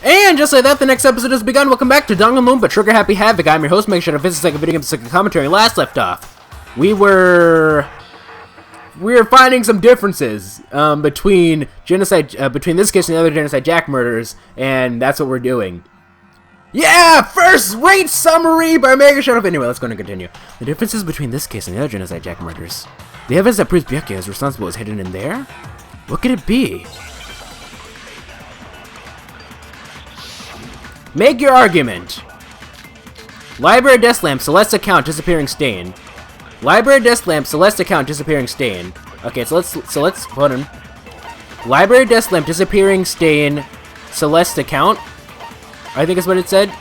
And just like that, the next episode has begun. Welcome back to Danganronpa, Trigger Happy Havoc. I'm your host, MegaShadowFist, like a video game commentary. Last left off, we were finding some differences between genocide, between this case and the other Genocide Jack murders, and that's what we're doing. Yeah, first rate summary by MegaShadowFist. Anyway, let's go and continue. The differences between this case and the other Genocide Jack murders. The evidence that proves Byakuya is responsible is hidden in there. What could it be? Make your argument. Library desk lamp, Celeste account, disappearing stain. Library desk lamp, Celeste account, disappearing stain. Okay, so let's hold on. Library desk lamp, disappearing stain, Celeste account. I think is what it said.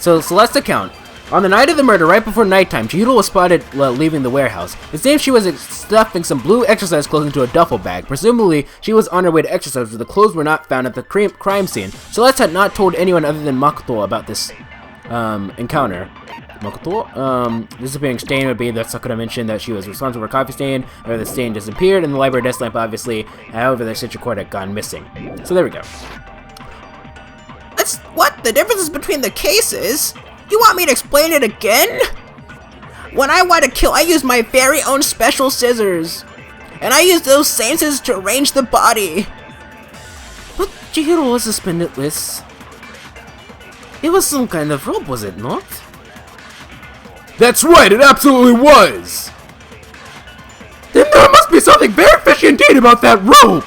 So Celeste account. On the night of the murder, right before nighttime, Chihiro was spotted leaving the warehouse. It seems she was stuffing some blue exercise clothes into a duffel bag. Presumably, she was on her way to exercise, but the clothes were not found at the crime scene. Celeste had not told anyone other than Makoto about this encounter. Makoto? Disappearing stain would be that Sakura mentioned that she was responsible for a coffee stain, or the stain disappeared, and the library desk lamp, obviously. However, the eccentric cord had gone missing. So there we go. What? The differences between the cases? You want me to explain it again? When I want to kill, I use my very own special scissors. And I use those same scissors to arrange the body. But Chihiro was suspended with... It was some kind of rope, was it not? That's right, it absolutely was! Then there must be something very fishy indeed about that rope!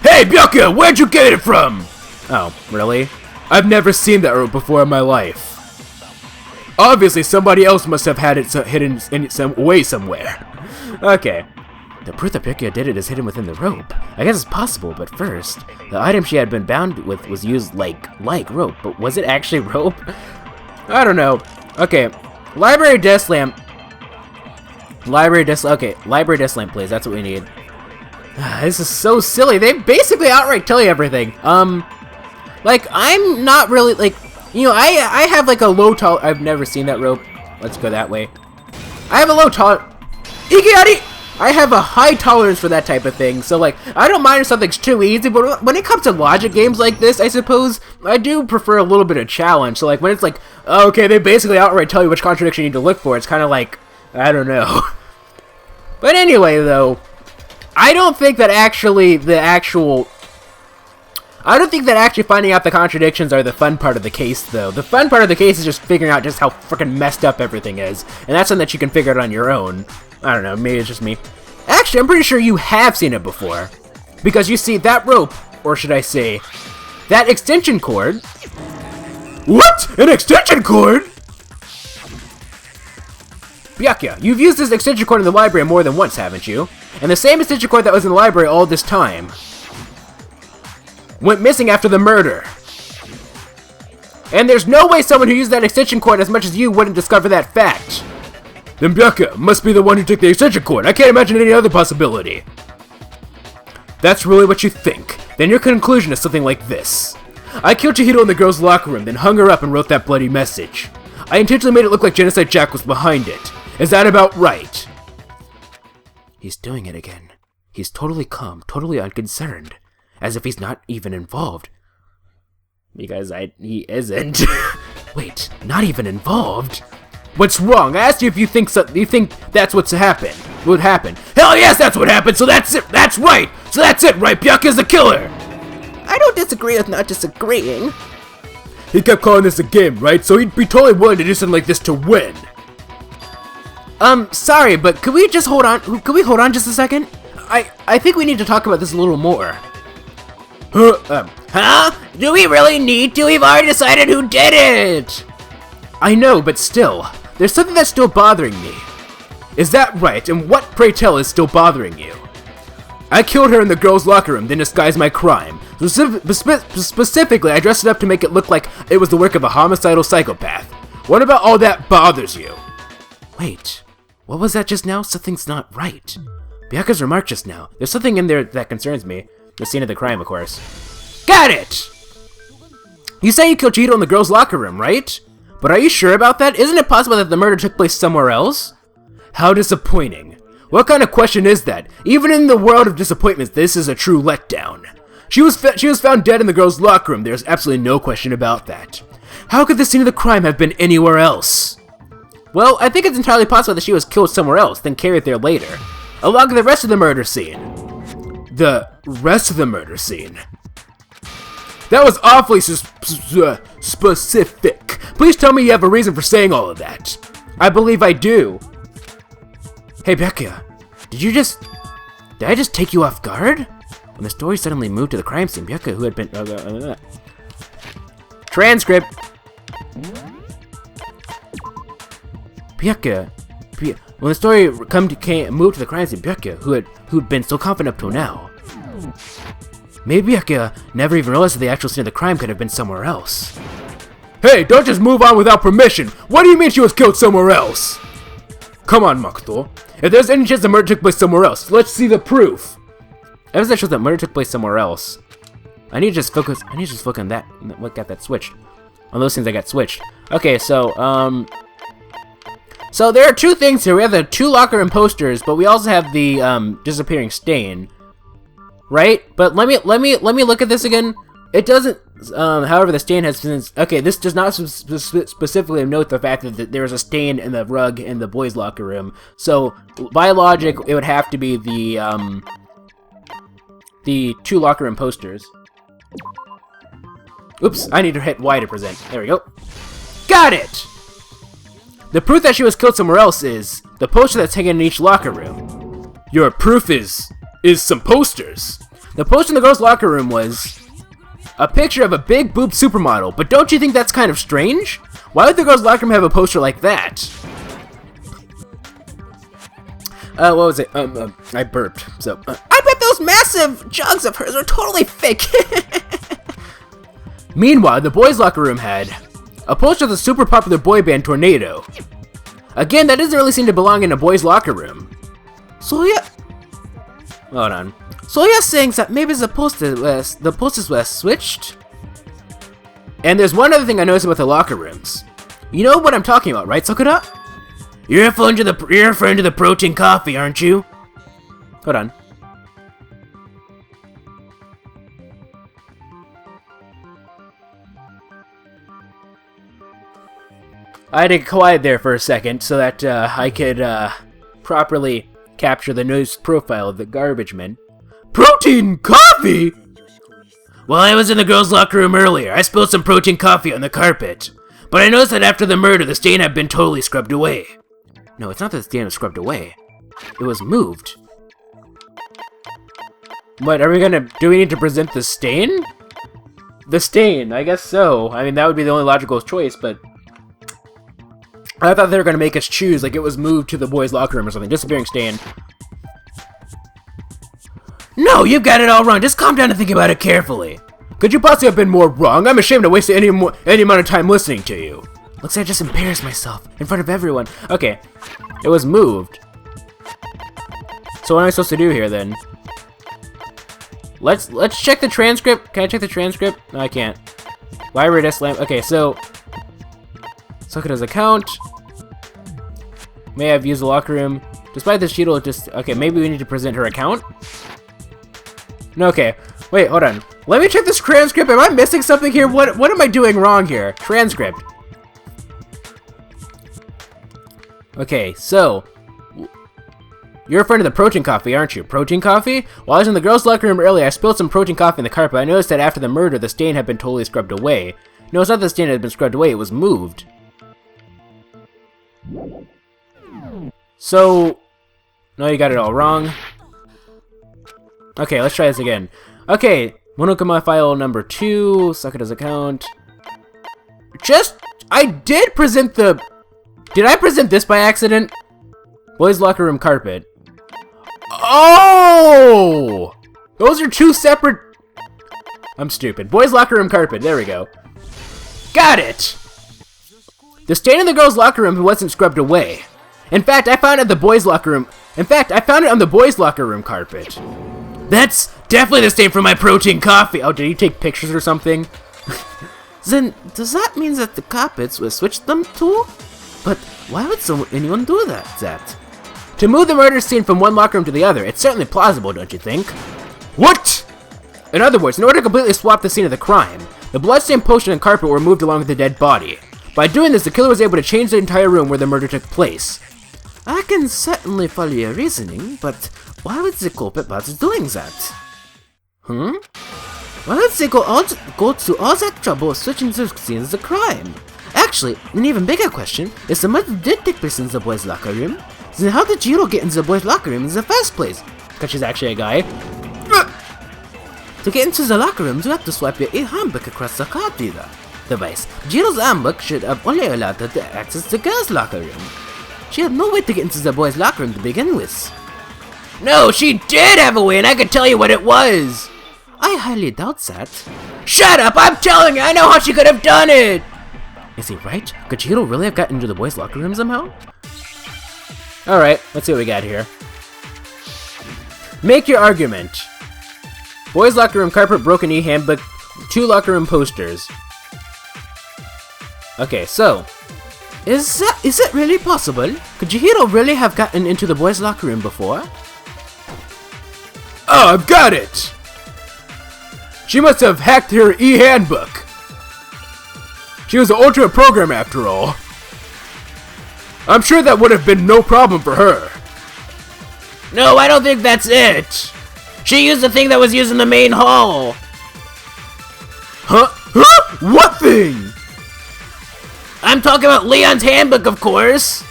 Hey, Byakuya, where'd you get it from? Oh, really? I've never seen that rope before in my life. Obviously, somebody else must have had it hidden in some way somewhere. Okay. The proof that Byakuya did it is hidden within the rope. I guess it's possible, but first, the item she had been bound with was used like rope, but was it actually rope? I don't know. Okay, library desk lamp. Library desk lamp, please. That's what we need. This is so silly. They basically outright tell you everything. Like, I'm not really, like, you know, I have, like, a low I've never seen that rope. Let's go that way. I have a low Ikeyari! I have a high tolerance for that type of thing, so, like, I don't mind if something's too easy, but when it comes to logic games like this, I suppose, I do prefer a little bit of challenge. So, like, when it's like, okay, they basically outright tell you which contradiction you need to look for, it's kind of like, I don't know. But anyway, though, I don't think that actually finding out the contradictions are the fun part of the case, though. The fun part of the case is just figuring out just how freaking messed up everything is. And that's something that you can figure out on your own. I don't know, maybe it's just me. Actually, I'm pretty sure you have seen it before. Because you see, that rope, or should I say, that extension cord... What? An extension cord? Byakuya, you've used this extension cord in the library more than once, haven't you? And the same extension cord that was in the library all this time went missing after the murder. And there's no way someone who used that extension cord as much as you wouldn't discover that fact. Then Byakuya must be the one who took the extension cord. I can't imagine any other possibility. That's really what you think. Then your conclusion is something like this. I killed Chihiro in the girls' locker room, then hung her up and wrote that bloody message. I intentionally made it look like Genocide Jack was behind it. Is that about right? He's doing it again. He's totally calm, totally unconcerned. As if he's not even involved. Because he isn't. Wait, not even involved? What's wrong? I asked you if you think that's what's happened. What happened? Hell yes, that's what happened, so that's it. That's right. So that's it, right? Byakuya's the killer. I don't disagree with not disagreeing. He kept calling this a game, right? So he'd be totally willing to do something like this to win. Sorry, but could we just hold on? Could we hold on just a second? I think we need to talk about this a little more. Huh? Do we really need to? We've already decided who did it! I know, but still, there's something that's still bothering me. Is that right? And what, pray tell, is still bothering you? I killed her in the girls' locker room, then disguised my crime. Specifically, I dressed it up to make it look like it was the work of a homicidal psychopath. What about all that bothers you? Wait, what was that just now? Something's not right. Byakuya's remark just now. There's something in there that concerns me. The scene of the crime, of course. Got it! You say you killed Chihiro in the girls' locker room, right? But are you sure about that? Isn't it possible that the murder took place somewhere else? How disappointing. What kind of question is that? Even in the world of disappointments, this is a true letdown. She was found dead in the girls' locker room. There's absolutely no question about that. How could the scene of the crime have been anywhere else? Well, I think it's entirely possible that she was killed somewhere else, then carried there later, along with the rest of the murder scene. The rest of the murder scene? That was awfully specific. Please tell me you have a reason for saying all of that. I believe I do. Hey, Becca, did I just take you off guard? When the story suddenly moved to the crime scene, Becca, who had been... Transcript! Becca, when the story moved to the crime scene, Becca, who'd been so confident up till now. Maybe Becca never even realized that the actual scene of the crime could have been somewhere else. Hey, don't just move on without permission! What do you mean she was killed somewhere else? Come on, Makoto. If there's any chance the murder took place somewhere else, let's see the proof! Evidence that shows that murder took place somewhere else. I need to just focus on that, what got that switched. On those things that got switched. Okay, so there are two things here. We have the 2 locker room posters, but we also have the disappearing stain. Right? But let me look at this again. It doesn't however the stain has since okay, this does not specifically note the fact that there is a stain in the rug in the boys' locker room. So by logic, it would have to be the 2 locker room posters. Oops, I need to hit Y to present. There we go. Got it! The proof that she was killed somewhere else is the poster that's hanging in each locker room. Your proof is some posters. The poster in the girls' locker room was a picture of a big boob supermodel, but don't you think that's kind of strange? Why would the girls' locker room have a poster like that? What was it? I burped, so... I bet those massive jugs of hers are totally fake. Meanwhile, the boys' locker room had a poster of the super popular boy band Tornado. Again, that doesn't really seem to belong in a boys' locker room. So yeah... Hold on. So you're saying that maybe the posters were switched? And there's one other thing I noticed about the locker rooms. You know what I'm talking about, right, Sakura? You're referring to the protein coffee, aren't you? Hold on. I had to quiet there for a second so that I could properly capture the noise profile of the garbage man. Protein coffee? Well, I was in the girls' locker room earlier. I spilled some protein coffee on the carpet. But I noticed that after the murder, the stain had been totally scrubbed away. No, it's not that the stain was scrubbed away. It was moved. What, do we need to present the stain? The stain, I guess so. I mean, that would be the only logical choice, but... I thought they were gonna make us choose, like it was moved to the boys' locker room or something. Disappearing stain. No, you've got it all wrong. Just calm down and think about it carefully. Could you possibly have been more wrong? I'm ashamed to waste any amount of time listening to you. Looks like I just embarrassed myself in front of everyone. Okay, it was moved. So what am I supposed to do here then? Let's check the transcript. Can I check the transcript? No, I can't. Library desk lamp. Okay, so Sakura's account. May have used the locker room. Despite this, she'll just... Okay, maybe we need to present her account? No, okay. Wait, hold on. Let me check this transcript. Am I missing something here? What am I doing wrong here? Transcript. Okay, so... You're referring to the protein coffee, aren't you? Protein coffee? While I was in the girls' locker room earlier, I spilled some protein coffee in the carpet. I noticed that after the murder, the stain had been totally scrubbed away. No, it's not that the stain had been scrubbed away. It was moved. So... No, you got it all wrong. Okay, let's try this again. Okay, Monokuma file number 2, Sakura's account. I did present the... Did I present this by accident? Boys' locker room carpet. Oh! Those are 2 separate... I'm stupid. Boys' locker room carpet, there we go. Got it! The stain in the girls' locker room wasn't scrubbed away. In fact, I found it at the boys' locker room. In fact, I found it on the boys' locker room carpet. That's definitely the stain from my protein coffee. Oh, did he take pictures or something? Then, does that mean that the carpets were switched them too? But why would anyone do that? To move the murder scene from one locker room to the other, it's certainly plausible, don't you think? What? In other words, in order to completely swap the scene of the crime, the bloodstained potion and carpet were moved along with the dead body. By doing this, the killer was able to change the entire room where the murder took place. I can certainly follow your reasoning, but why would the culprit bother doing that? Why would they go to all that trouble of switching the scenes of the crime? Actually, an even bigger question is the murder did take place in the boys' locker room. Then how did Jiro get into the boys' locker room in the first place? Because she's actually a guy. To get into the locker rooms, you have to swipe your handbook across the card reader device. Jiro's handbook should have only allowed her to access the girls' locker room. She had no way to get into the boys' locker room to begin with. No, she did have a way, and I could tell you what it was. I highly doubt that. Shut up! I'm telling you, I know how she could have done it! Is he right? Could Jiro really have gotten into the boys' locker room somehow? Alright, let's see what we got here. Make your argument. Boys' locker room carpet, broken handbook, 2 locker room posters. Okay, so. Is it really possible? Could Jiro really have gotten into the boys' locker room before? Oh, I've got it! She must have hacked her handbook. She was an ultimate program after all. I'm sure that would have been no problem for her. No, I don't think that's it. She used the thing that was used in the main hall. Huh? What thing? I'm talking about Leon's handbook, of course.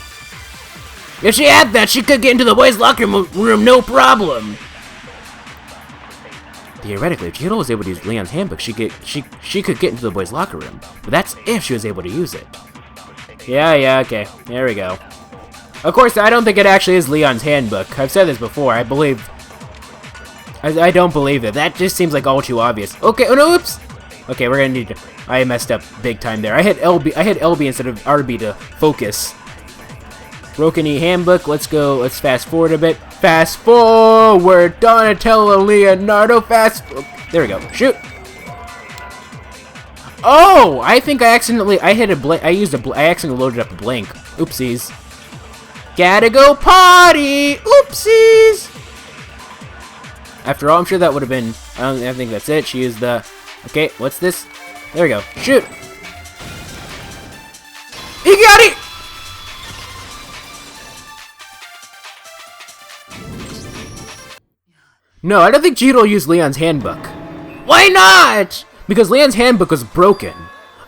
If she had that, she could get into the boys' locker room no problem. Theoretically, if Jiro was able to use Leon's handbook, she could get into the boys' locker room. But that's if she was able to use it. Yeah, okay. There we go. Of course, I don't think it actually is Leon's handbook. I've said this before. I don't believe it. That just seems like all too obvious. Okay, oh no, oops! Okay, we're gonna need to... I messed up big time there. I hit LB instead of RB to focus. Broken handbook, let's go, let's fast forward a bit. Fast forward! Donatello, Leonardo, there we go, shoot! Oh! I think I accidentally, I accidentally loaded up a blank. Oopsies. Gotta go potty! Oopsies! After all, I'm sure that would have been, I think that's it. She used the, okay, what's this? There we go, shoot! You got it! No, I don't think Jiro used Leon's handbook. Why not? Because Leon's handbook was broken.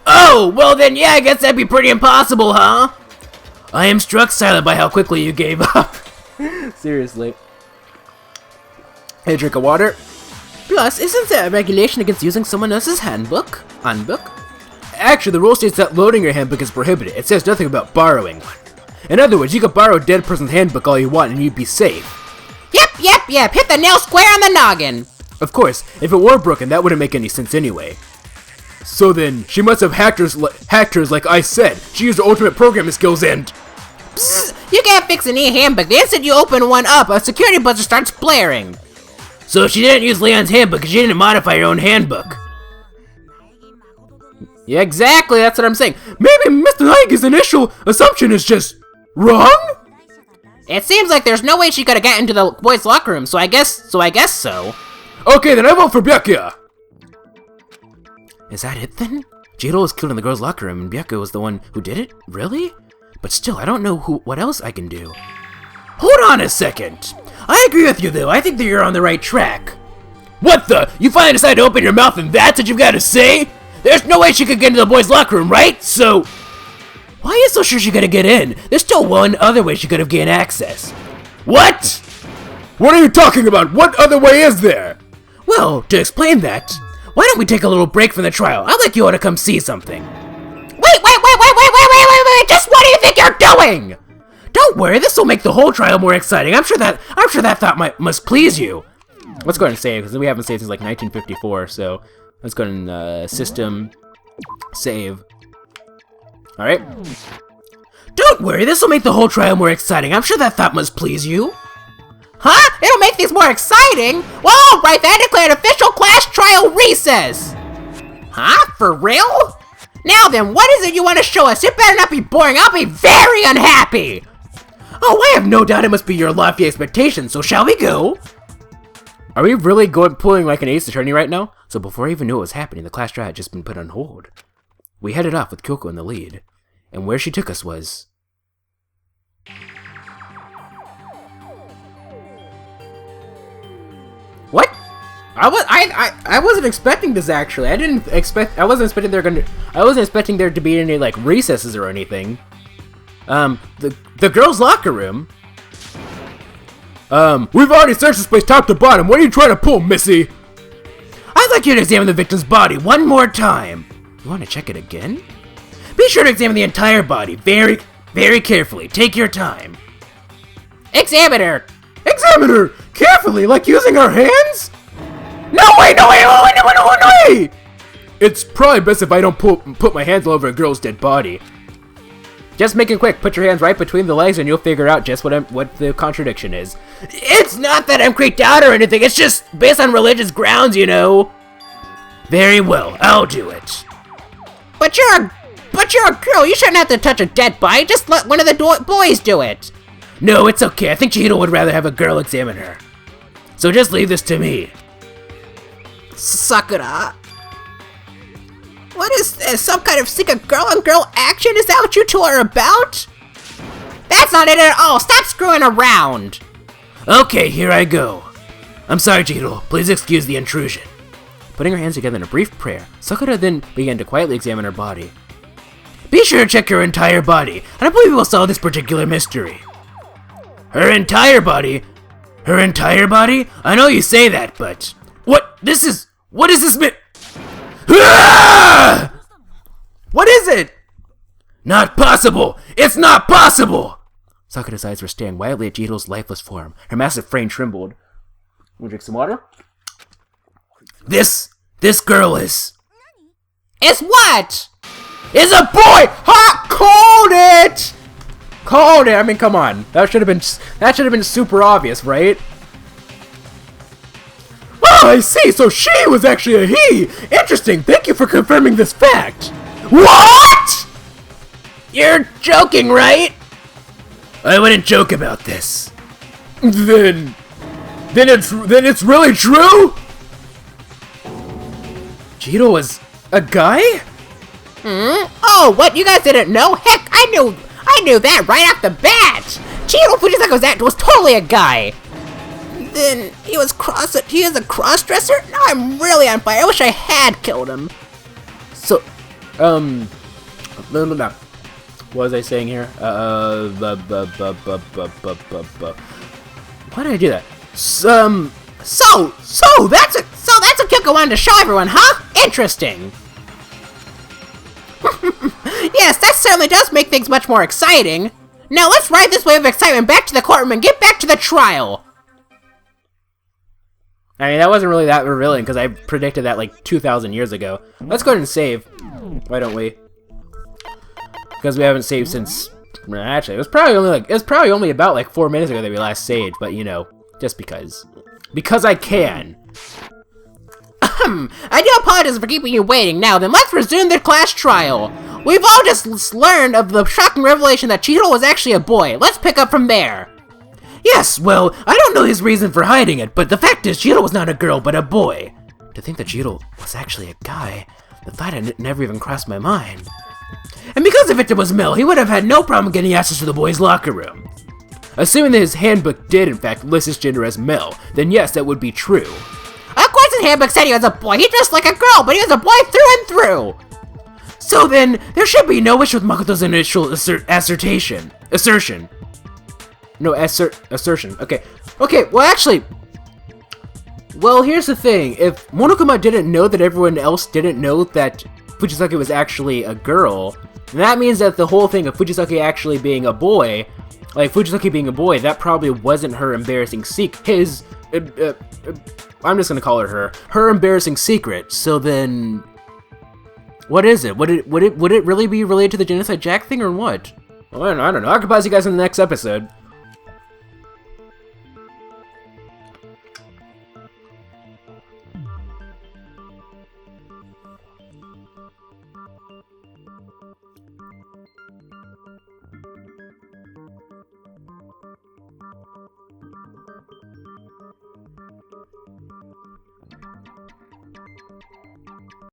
Oh, well then yeah, I guess that'd be pretty impossible, huh? I am struck silent by how quickly you gave up. Seriously. Hey, drink of water. Plus, isn't there a regulation against using someone else's handbook? Actually, the rule states that loading your handbook is prohibited. It says nothing about borrowing one. In other words, you could borrow a dead person's handbook all you want and you'd be safe. Yep, hit the nail square on the noggin. Of course, if it were broken, that wouldn't make any sense anyway. So then, she must have hacked hers like I said. She used her ultimate programming skills and... Psst, you can't fix an e-handbook. The instant you open one up, a security buzzer starts blaring. So she didn't use Leon's handbook because she didn't modify her own handbook. Yeah, exactly, that's what I'm saying. Maybe Mr. Naegi's initial assumption is just wrong? It seems like there's no way she could have gotten into the boys' locker room, so I guess so. Okay, then I vote for Byakuya. Is that it then? Jiro was killed in the girls' locker room and Byakuya was the one who did it? Really? But still, I don't know what else I can do. Hold on a second. I agree with you though, I think that you're on the right track. What the? You finally decided to open your mouth and that's what you've got to say? There's no way she could get into the boys' locker room, right? So... why are you so sure she could get in? There's still one other way she could have gained access. What? What are you talking about? What other way is there? Well, to explain that, why don't we take a little break from the trial? I'd like you all to come see something. Wait! Just what do you think you're doing? Don't worry, this will make the whole trial more exciting. I'm sure that thought must please you. Let's go ahead and save, because we haven't saved since like 1954, so let's go ahead and system save. Alright. Don't worry, this will make the whole trial more exciting. I'm sure that thought must please you. Huh? It'll make things more exciting? Well, alright then, declare an official class trial recess! Huh? For real? Now then, what is it you want to show us? It better not be boring, I'll be very unhappy! Oh, I have no doubt it must be your lofty expectations, so shall we go? Are we really pulling like an Ace Attorney right now? So before I even knew what was happening, the class trial had just been put on hold. We headed off with Kyoko in the lead, and where she took us was... What? I wasn't expecting this actually. I wasn't expecting there to be any like recesses or anything. The girls' locker room. We've already searched this place top to bottom. What are you trying to pull, Missy? I'd like you to examine the victim's body one more time. You want to check it again? Be sure to examine the entire body very, very carefully. Take your time. Examine her! Examine her! Carefully, like using our hands? No way! It's probably best if I don't put my hands all over a girl's dead body. Just make it quick. Put your hands right between the legs and you'll figure out just what the contradiction is. It's not that I'm creeped out or anything. It's just based on religious grounds, you know. Very well. I'll do it. But you're a girl. You shouldn't have to touch a dead body. Just let one of the boys do it. No, it's okay. I think Chihiro would rather have a girl examine her. So just leave this to me. Sakura? What is this? Some kind of secret girl-on-girl action? Is that what you two are about? That's not it at all! Stop screwing around! Okay, here I go. I'm sorry, Chihiro. Please excuse the intrusion. Putting her hands together in a brief prayer, Sakura then began to quietly examine her body. Be sure to check her entire body, and I believe we will solve this particular mystery. Her entire body? Her entire body? I know you say that, but... What is this Ah! What is it? Not possible! It's not possible! Sakura's eyes were staring wildly at Chihiro's lifeless form. Her massive frame trembled. Wanna drink some water? This girl is what? Is a boy! Ha! Called it! Called it! I mean, come on. That should have been super obvious, right? Oh, I see. So she was actually a he. Interesting. Thank you for confirming this fact. What? You're joking, right? I wouldn't joke about this. Then it's really true? Chihiro was a guy? Oh, what? You guys didn't know? Heck, I knew that right off the bat. Chihiro Fujisaka was totally a guy. Then he is a cross-dresser? Now I'm really on fire. I wish I had killed him. So, no. What was I saying here? Why did I do that? So that's what Kyoko wanted to show everyone, huh? Interesting. Yes, that certainly does make things much more exciting. Now let's ride this wave of excitement back to the courtroom and get back to the trial. I mean, that wasn't really that revealing because I predicted that like 2,000 years ago. Let's go ahead and save. Why don't we? Because we haven't saved since. Actually, it was probably only about like 4 minutes ago that we last saved. But you know, just because I can. I do apologize for keeping you waiting. Now then, let's resume the class trial. We've all just learned of the shocking revelation that Chihiro was actually a boy. Let's pick up from there. Yes, well, I don't know his reason for hiding it, but the fact is Chihiro was not a girl, but a boy. To think that Chihiro was actually a guy, the thought had never even crossed my mind. And because the victim was male, he would have had no problem getting access to the boys' locker room. Assuming that his handbook did, in fact, list his gender as male, then yes, that would be true. Of course his handbook said he was a boy. He dressed like a girl, but he was a boy through and through. So then, there should be no issue with Makoto's initial assertion. No, assertion. Okay, well actually... Well, here's the thing. If Monokuma didn't know that everyone else didn't know that Fujisaki was actually a girl, then that means that the whole thing of Fujisaki actually being a boy, like Fujisaki being a boy, that probably wasn't her embarrassing I'm just gonna call her embarrassing secret. So then... What is it? Would it really be related to the Genocide Jack thing or what? Well, I don't know. I'll pause you guys in the next episode.